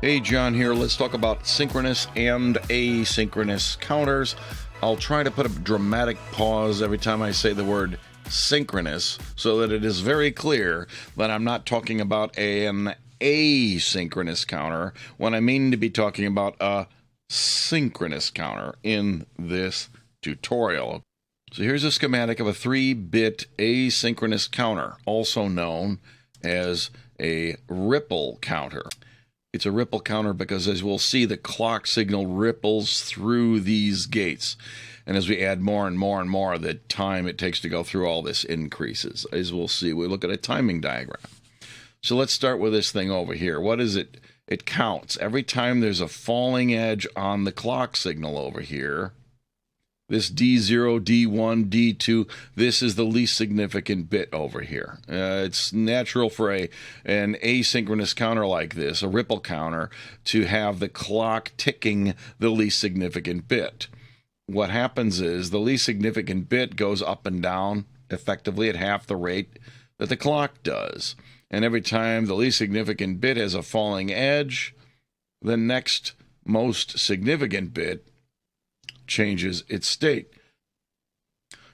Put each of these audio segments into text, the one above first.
Hey, John here. Let's talk about synchronous and asynchronous counters. I'll try to put a dramatic pause every time I say the word synchronous so that it is very clear that I'm not talking about an asynchronous counter when I mean to be talking about a synchronous counter in this tutorial. So here's a schematic of a 3-bit asynchronous counter, also known as a ripple counter. It's a ripple counter because, as we'll see, the clock signal ripples through these gates. And as we add more and more and more, the time it takes to go through all this increases. As we'll see, we look at a timing diagram. So let's start with this thing over here. What is it? It counts. Every time there's a falling edge on the clock signal over here, this D0, D1, D2, this is the least significant bit over here. It's natural for an asynchronous counter like this, a ripple counter, to have the clock ticking the least significant bit. What happens is the least significant bit goes up and down effectively at half the rate that the clock does. And every time the least significant bit has a falling edge, the next most significant bit changes its state.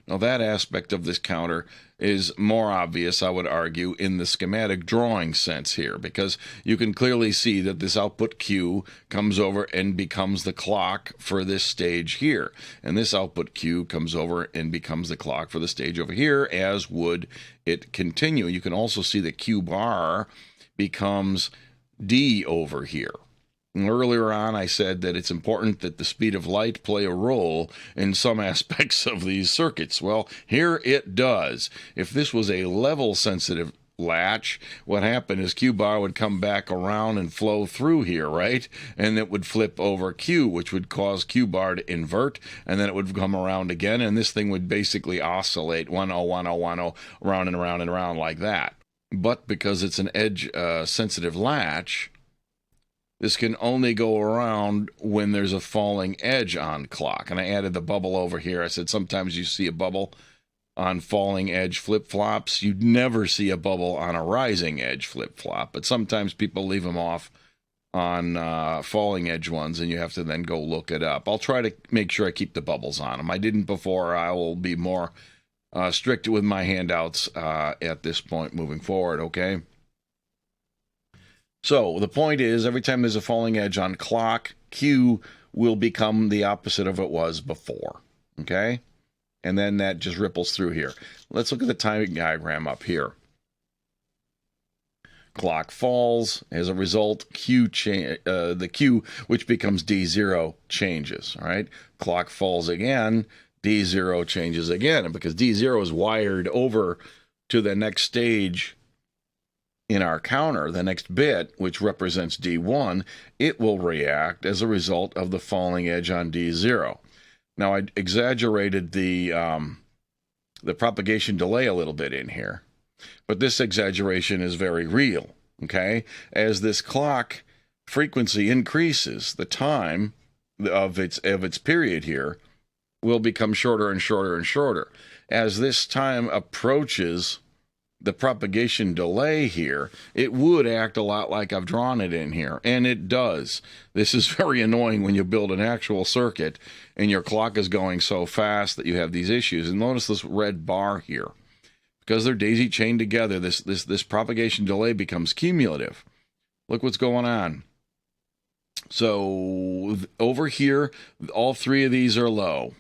Now, that aspect of this counter is more obvious, I would argue, in the schematic drawing sense here, because you can clearly see that this output Q comes over and becomes the clock for this stage here, and this output Q comes over and becomes the clock for the stage over here, as would it continue. You can also see that Q bar becomes D over here. Earlier on, I said that it's important that the speed of light play a role in some aspects of these circuits. Well, here it does. If this was a level-sensitive latch, what happened is Q bar would come back around and flow through here, right? And it would flip over Q, which would cause Q bar to invert, and then it would come around again, and this thing would basically oscillate 10, 10, 10, around and around and around like that. But because it's an edge-sensitive latch, this can only go around when there's a falling edge on clock. And I added the bubble over here. I said sometimes you see a bubble on falling edge flip-flops. You'd never see a bubble on a rising edge flip-flop, but sometimes people leave them off on falling edge ones, and you have to then go look it up. I'll try to make sure I keep the bubbles on them. I didn't before. I will be more strict with my handouts at this point moving forward, okay? So the point is, every time there's a falling edge on clock, Q will become the opposite of it was before, okay? And then that just ripples through here. Let's look at the timing diagram up here. Clock falls. As a result, the Q, which becomes D0, changes, all right? Clock falls again, D0 changes again. And because D0 is wired over to the next stage in our counter, the next bit, which represents D1, it will react as a result of the falling edge on D0. Now, I exaggerated the propagation delay a little bit in here, but this exaggeration is very real, okay? As this clock frequency increases, the time of its period here will become shorter and shorter and shorter. As this time approaches the propagation delay here, it would act a lot like I've drawn it in here, and it does. This is very annoying when you build an actual circuit and your clock is going so fast that you have these issues. And notice this red bar here. Because they're daisy chained together, this propagation delay becomes cumulative. Look what's going on. So over here, all three of these are low.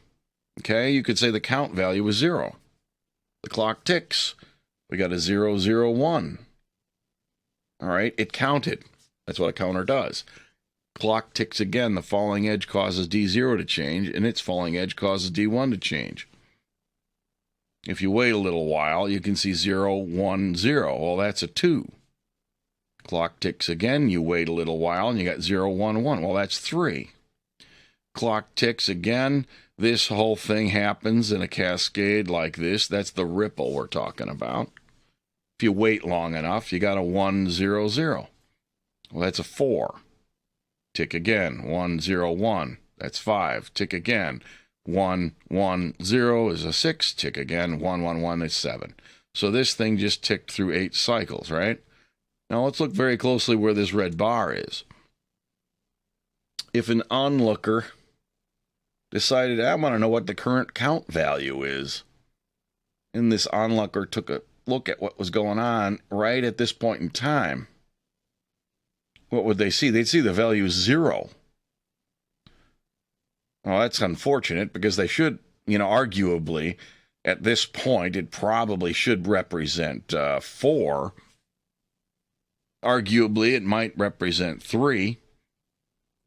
Okay, you could say the count value is 0. The clock ticks. We got a 0, 0, 1. All right, it counted. That's what a counter does. Clock ticks again. The falling edge causes D0 to change, and its falling edge causes D1 to change. If you wait a little while, you can see 0, 1, 0. Well, that's a 2. Clock ticks again. You wait a little while, and you got 0, 1, 1. Well, that's 3. Clock ticks again. This whole thing happens in a cascade like this. That's the ripple we're talking about. If you wait long enough, you got a 1, 0, 0. Well, that's a 4. Tick again. 1, 0, 1. That's 5. Tick again. 1, 1, 0 is a 6. Tick again. 1, 1, 1 is 7. So this thing just ticked through 8 cycles, right? Now let's look very closely where this red bar is. if an onlooker decided, I want to know what the current count value is, and this onlooker took a look at what was going on right at this point in time, what would they see? They'd see the value 0. Well, that's unfortunate because they should, arguably, at this point, it probably should represent 4. Arguably, it might represent 3.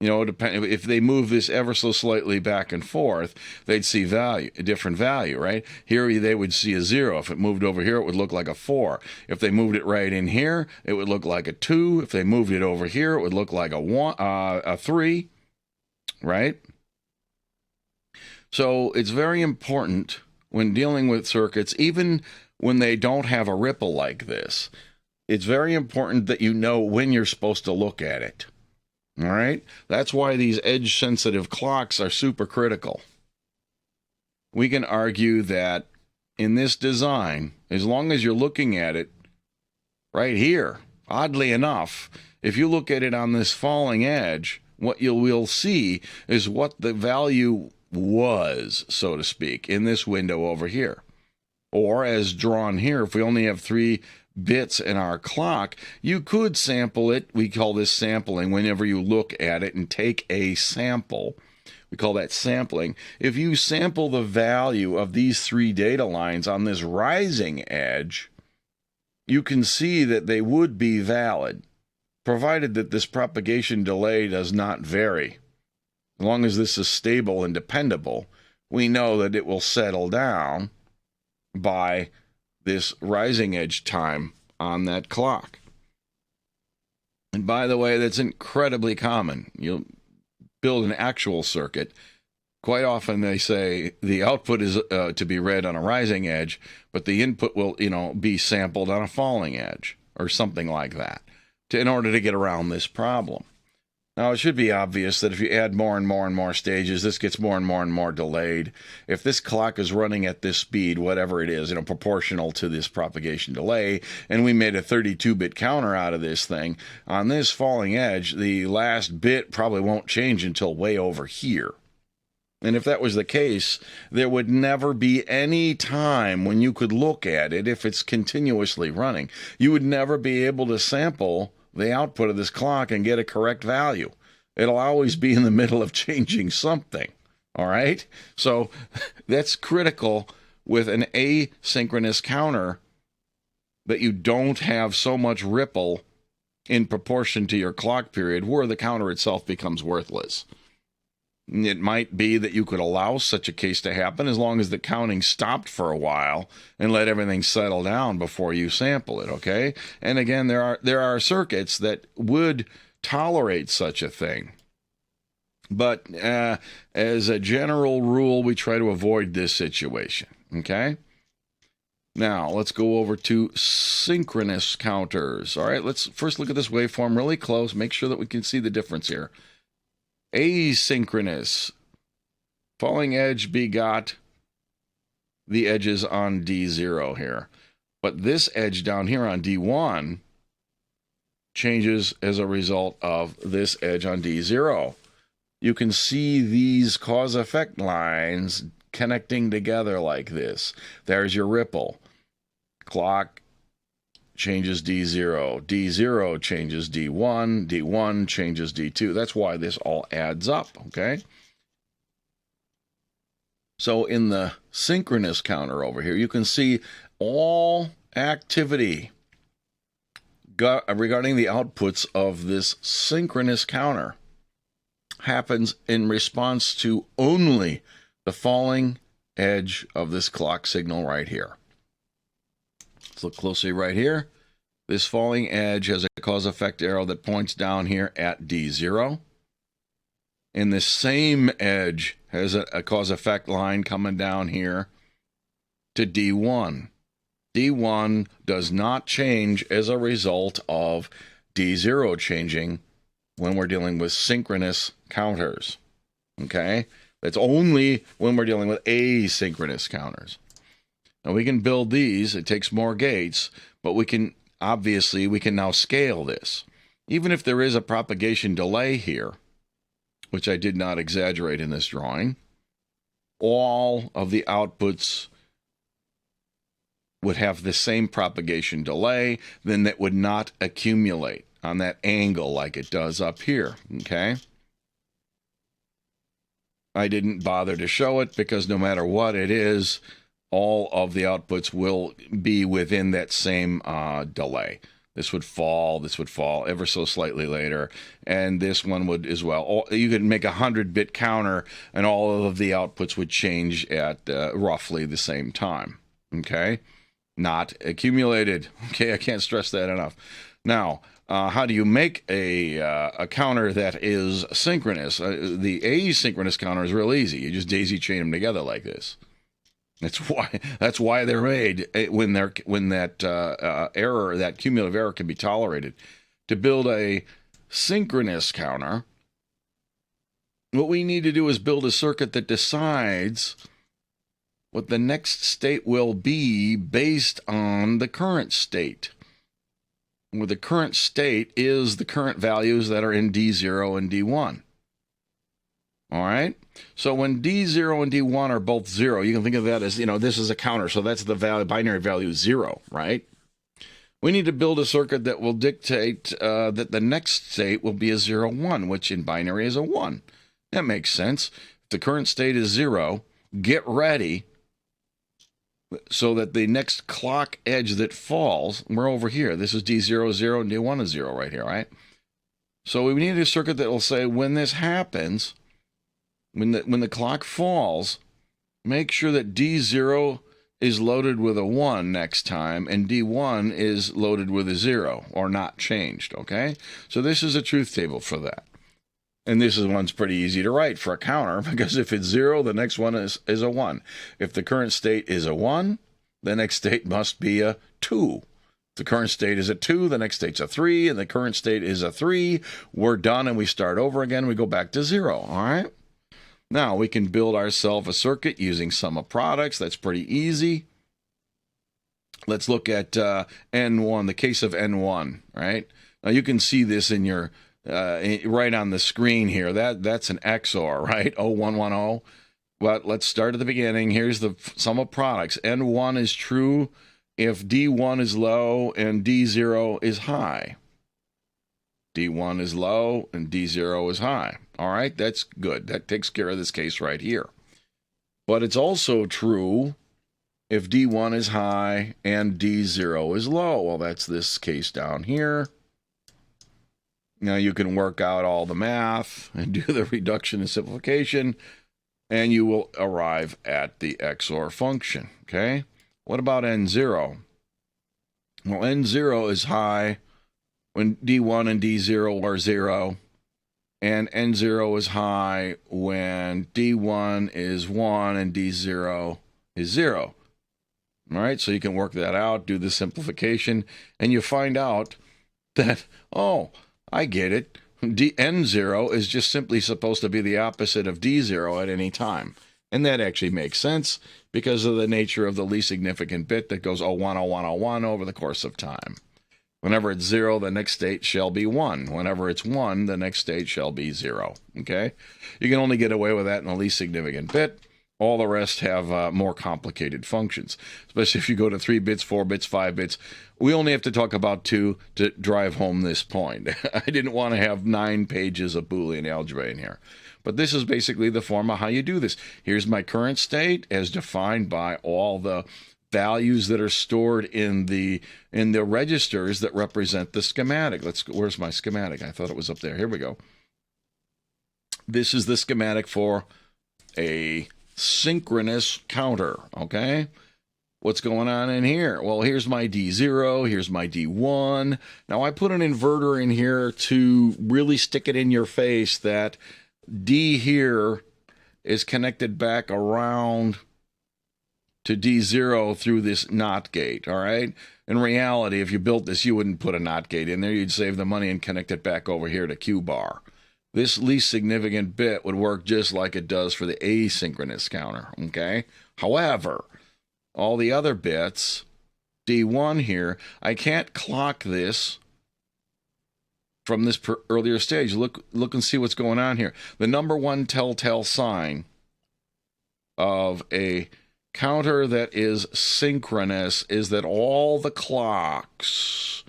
If they move this ever so slightly back and forth, they'd see a different value, right? Here they would see a 0. If it moved over here, it would look like a 4. If they moved it right in here, it would look like a 2. If they moved it over here, it would look like a 3, right? So it's very important when dealing with circuits, even when they don't have a ripple like this, it's very important that you know when you're supposed to look at it. All right? That's why these edge-sensitive clocks are super critical. We can argue that in this design, as long as you're looking at it right here, oddly enough, if you look at it on this falling edge, what you will see is what the value was, so to speak, in this window over here. Or as drawn here, if we only have 3 bits in our clock, you could sample it. We call this sampling. Whenever you look at it and take a sample, we call that sampling. If you sample the value of these 3 data lines on this rising edge, you can see that they would be valid, provided that this propagation delay does not vary. As long as this is stable and dependable, we know that it will settle down by this rising edge time on that clock. And by the way, that's incredibly common. You'll build an actual circuit. Quite often they say the output is to be read on a rising edge, but the input will, be sampled on a falling edge or something like that in order to get around this problem. Now, it should be obvious that if you add more and more and more stages, this gets more and more delayed. If this clock is running at this speed, whatever it is, proportional to this propagation delay, and we made a 32-bit counter out of this thing, on this falling edge, the last bit probably won't change until way over here. And if that was the case, there would never be any time when you could look at it if it's continuously running. You would never be able to sample the output of this clock and get a correct value. It'll always be in the middle of changing something. All right? So that's critical with an asynchronous counter, that you don't have so much ripple in proportion to your clock period where the counter itself becomes worthless. It might be that you could allow such a case to happen as long as the counting stopped for a while and let everything settle down before you sample it, okay? And again, there are circuits that would tolerate such a thing. But as a general rule, we try to avoid this situation, okay? Now, let's go over to synchronous counters. All right, let's first look at this waveform really close, make sure that we can see the difference here. Asynchronous. Falling edge begot the edges on D0 here. But this edge down here on D1 changes as a result of this edge on D0. You can see these cause-effect lines connecting together like this. There's your ripple. Clock changes D0. D0 changes D1. D1 changes D2. That's why this all adds up, okay? So in the synchronous counter over here, you can see all activity regarding the outputs of this synchronous counter happens in response to only the falling edge of this clock signal right here. Let's look closely right here. This falling edge has a cause-effect arrow that points down here at D0. And this same edge has a cause-effect line coming down here to D1. D1 does not change as a result of D0 changing when we're dealing with synchronous counters. Okay? That's only when we're dealing with asynchronous counters. Now we can build these. It takes more gates, but we can now scale this. Even if there is a propagation delay here, which I did not exaggerate in this drawing, all of the outputs would have the same propagation delay, then that would not accumulate on that angle like it does up here, okay? I didn't bother to show it because no matter what it is, all of the outputs will be within that same delay. This would fall ever so slightly later, and this one would as well. You could make a 100-bit counter, and all of the outputs would change at roughly the same time, okay? Not accumulated, okay? I can't stress that enough. Now, how do you make a counter that is synchronous? The asynchronous counter is real easy. You just daisy chain them together like this. That's why they're made when that error, that cumulative error, can be tolerated. To build a synchronous counter, what we need to do is build a circuit that decides what the next state will be based on the current state. Where the current state is the current values that are in D0 and D1. All right? So when D0 and D1 are both 0, you can think of that as, this is a counter, so that's the binary value 0, right? We need to build a circuit that will dictate that the next state will be a 0, 1, which in binary is a 1. That makes sense. If the current state is 0, get ready so that the next clock edge that falls, we're over here. This is D0, 0, and D1 is 0 right here, right? So we need a circuit that will say when this happens, when the clock falls, make sure that D0 is loaded with a 1 next time, and D1 is loaded with a 0, or not changed, okay? So this is a truth table for that. And this one's pretty easy to write for a counter, because if it's 0, the next one is a 1. If the current state is a 1, the next state must be a 2. If the current state is a 2, the next state's a 3, and the current state is a 3. We're done, and we start over again. We go back to 0, all right? Now, we can build ourselves a circuit using sum of products. That's pretty easy. Let's look at N1, the case of N1, right? Now, you can see this in your right on the screen here. That's an XOR, right? 0110. But let's start at the beginning. Here's the sum of products. N1 is true if D1 is low and D0 is high. D1 is low and D0 is high. All right, that's good. That takes care of this case right here. But it's also true if D1 is high and D0 is low. Well, that's this case down here. Now you can work out all the math and do the reduction and simplification, and you will arrive at the XOR function, okay? What about N0? Well, N0 is high when D1 and D0 are 0, and N0 is high when D1 is 1 and D0 is 0. All right, so you can work that out, do the simplification, and you find out that, oh, I get it. N0 is just simply supposed to be the opposite of D0 at any time. And that actually makes sense because of the nature of the least significant bit that goes 01, 01, 01 over the course of time. Whenever it's 0, the next state shall be 1. Whenever it's 1, the next state shall be 0. Okay? You can only get away with that in the least significant bit. All the rest have more complicated functions, especially if you go to 3 bits, 4 bits, 5 bits. We only have to talk about 2 to drive home this point. I didn't want to have 9 pages of Boolean algebra in here. But this is basically the form of how you do this. Here's my current state as defined by all the values that are stored in the registers that represent the schematic. Where's my schematic? I thought it was up there. Here we go. This is the schematic for a synchronous counter, okay? What's going on in here? Well, here's my D0, here's my D1. Now, I put an inverter in here to really stick it in your face that D here is connected back around to D0 through this NOT gate, all right? In reality, if you built this, you wouldn't put a NOT gate in there. You'd save the money and connect it back over here to Q bar. This least significant bit would work just like it does for the asynchronous counter, okay? However, all the other bits, D1 here, I can't clock this from this earlier stage. Look and see what's going on here. The number one telltale sign of a counter that is synchronous is that all the clocks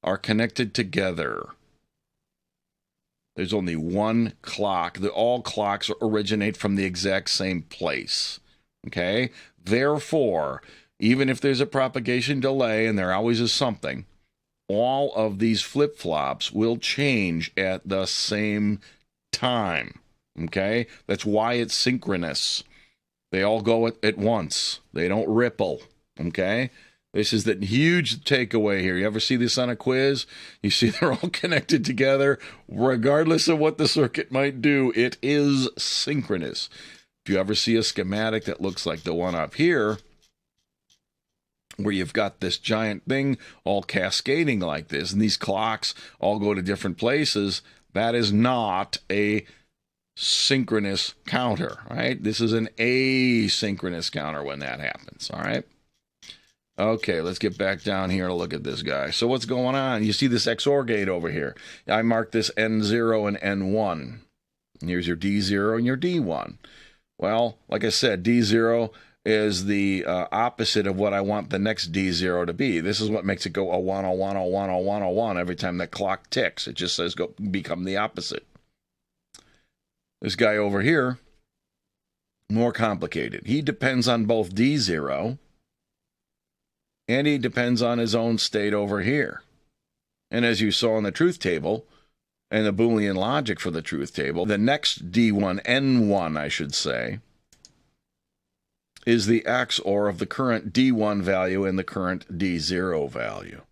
are connected together. There's only one clock. All clocks originate from the exact same place. Okay? Therefore, even if there's a propagation delay, and there always is something, all of these flip-flops will change at the same time. Okay? That's why it's synchronous. They all go at once. They don't ripple. Okay? This is the huge takeaway here. You ever see this on a quiz? You see they're all connected together. Regardless of what the circuit might do, it is synchronous. If you ever see a schematic that looks like the one up here, where you've got this giant thing all cascading like this, and these clocks all go to different places, that is not a synchronous counter, right? This is an asynchronous counter when that happens, all right? Okay, let's get back down here to look at this guy. So what's going on? You see this XOR gate over here. I marked this N0 and N1. And here's your D0 and your D1. Well, like I said, D0 is the opposite of what I want the next D0 to be. This is what makes it go 01, 01, 01, 01, 01 every time that clock ticks. It just says go become the opposite. This guy over here, more complicated. He depends on both D0 and he depends on his own state over here. And as you saw in the truth table, and the Boolean logic for the truth table, the next D1, N1, I should say, is the XOR of the current D1 value and the current D0 value.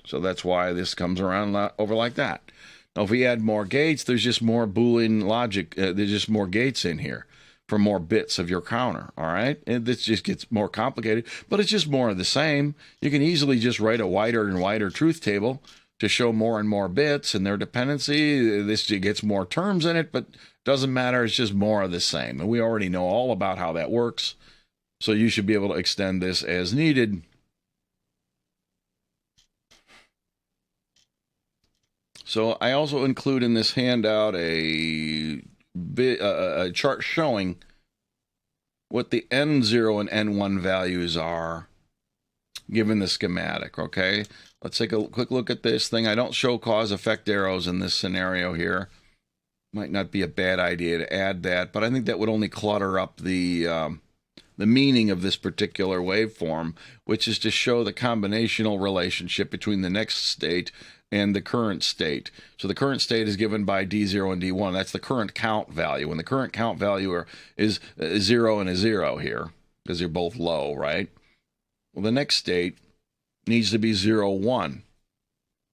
So that's why this comes around over like that. Now, if we add more gates, there's just more Boolean logic. There's just more gates in here for more bits of your counter, all right? And this just gets more complicated, but it's just more of the same. You can easily just write a wider and wider truth table to show more and more bits and their dependency. This gets more terms in it, but doesn't matter. It's just more of the same. And we already know all about how that works, so you should be able to extend this as needed. So I also include in this handout a chart showing what the N0 and N1 values are given the schematic, okay? Let's take a quick look at this thing. I don't show cause effect arrows in this scenario here. Might not be a bad idea to add that, but I think that would only clutter up the meaning of this particular waveform, which is to show the combinational relationship between the next state and the current state. So the current state is given by D0 and D1. That's the current count value. And the current count value is 0 and a 0 here, because they're both low, right? Well, the next state needs to be 0, 1.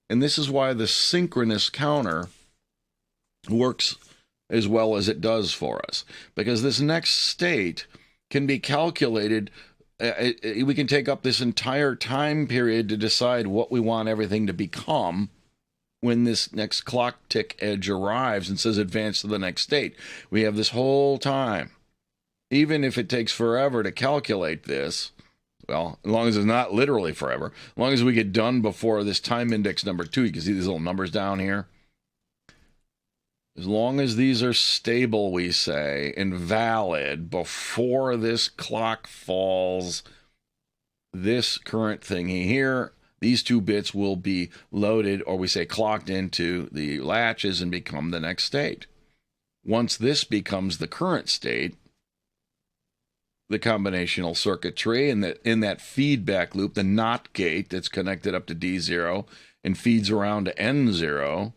And this is why the synchronous counter works as well as it does for us. Because this next state can be calculated. We can take up this entire time period to decide what we want everything to become when this next clock tick edge arrives and says advance to the next state. We have this whole time. Even if it takes forever to calculate this, well, as long as it's not literally forever, as long as we get done before this time index number 2, you can see these little numbers down here. As long as these are stable, we say, and valid before this clock falls, this current thingy here, these 2 bits will be loaded, or we say clocked into the latches and become the next state. Once this becomes the current state, the combinational circuitry and in that feedback loop, the NOT gate that's connected up to D0 and feeds around to N0,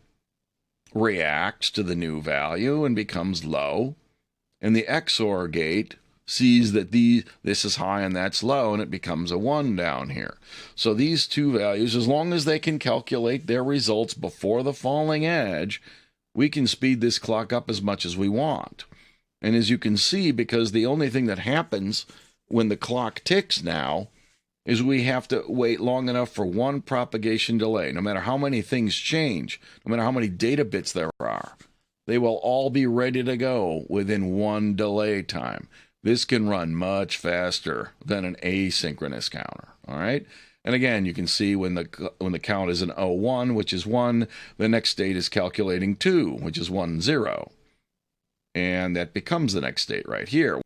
reacts to the new value and becomes low, and the XOR gate sees that this is high and that's low, and it becomes a 1 down here. So these 2 values, as long as they can calculate their results before the falling edge, we can speed this clock up as much as we want. And as you can see, because the only thing that happens when the clock ticks now is we have to wait long enough for one propagation delay. No matter how many things change, no matter how many data bits there are, they will all be ready to go within 1 delay time. This can run much faster than an asynchronous counter, All right. And again, you can see when the count is an 01, which is 1, the next state is calculating 2, which is 1, 0. And that becomes the next state right here.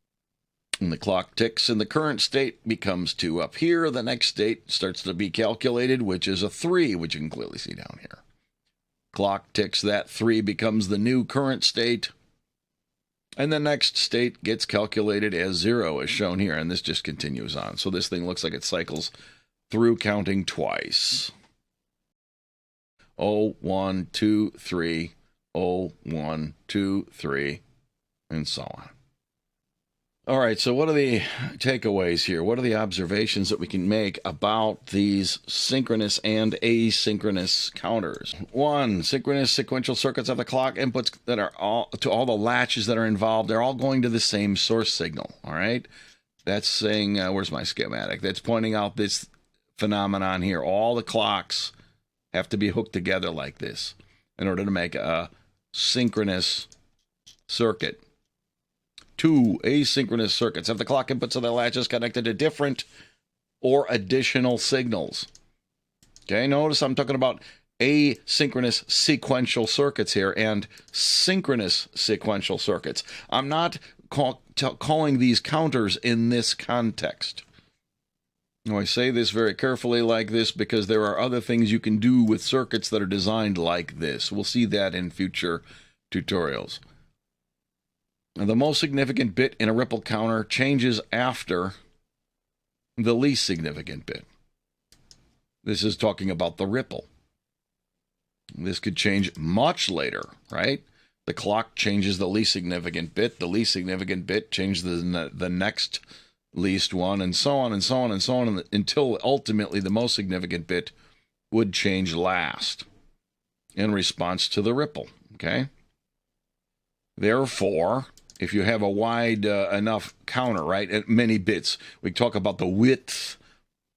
And the clock ticks and the current state becomes 2 up here. The next state starts to be calculated, which is a 3, which you can clearly see down here. Clock ticks, that 3 becomes the new current state. And the next state gets calculated as 0, as shown here. And this just continues on. So this thing looks like it cycles through counting twice. 0, 1, 2, 3, 0, 1, 2, 3, and so on. All right, so what are the takeaways here? What are the observations that we can make about these synchronous and asynchronous counters? 1, synchronous sequential circuits of the clock inputs that are all the latches that are involved, they're all going to the same source signal, all right? That's saying, where's my schematic? That's pointing out this phenomenon here. All the clocks have to be hooked together like this in order to make a synchronous circuit. 2, asynchronous circuits have the clock inputs of the latches connected to different or additional signals. Okay, notice I'm talking about asynchronous sequential circuits here and synchronous sequential circuits. I'm not calling these counters in this context. Now, I say this very carefully like this because there are other things you can do with circuits that are designed like this. We'll see that in future tutorials. Now, the most significant bit in a ripple counter changes after the least significant bit. This is talking about the ripple. This could change much later, right? The clock changes the least significant bit. The least significant bit changes the next least one, and so on and so on and so on, until ultimately the most significant bit would change last in response to the ripple, okay? Therefore, if you have a wide enough counter, right, at many bits, we talk about the width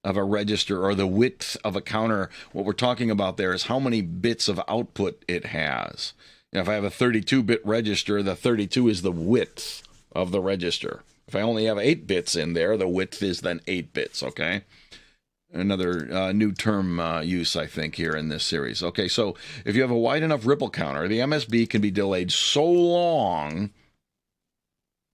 of a register or the width of a counter. What we're talking about there is how many bits of output it has. Now, if I have a 32-bit register, the 32 is the width of the register. If I only have 8 bits in there, the width is then 8 bits, okay? Another new term use, I think, here in this series. Okay, so if you have a wide enough ripple counter, the MSB can be delayed so long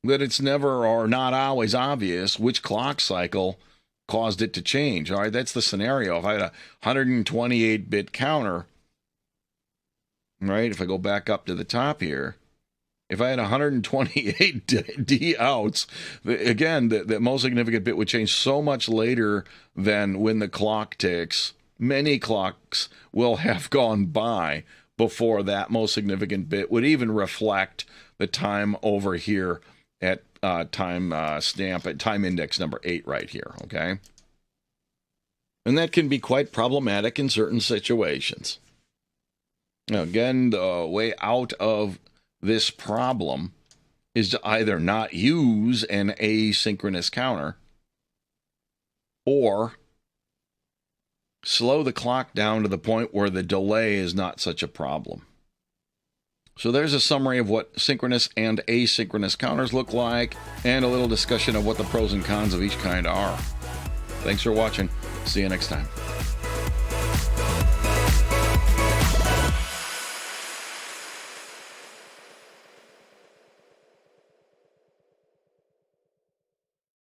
that it's never or not always obvious which clock cycle caused it to change. All right, that's the scenario. If I had a 128-bit counter, right, if I go back up to the top here, if I had 128 D outs, again, the most significant bit would change so much later than when the clock ticks. Many clocks will have gone by before that most significant bit would even reflect the time over here at time stamp at time index number 8 right here, okay? And that can be quite problematic in certain situations. Now, again, the way out of this problem is to either not use an asynchronous counter or slow the clock down to the point where the delay is not such a problem. So there's a summary of what synchronous and asynchronous counters look like and a little discussion of what the pros and cons of each kind are. Thanks for watching. See you next time.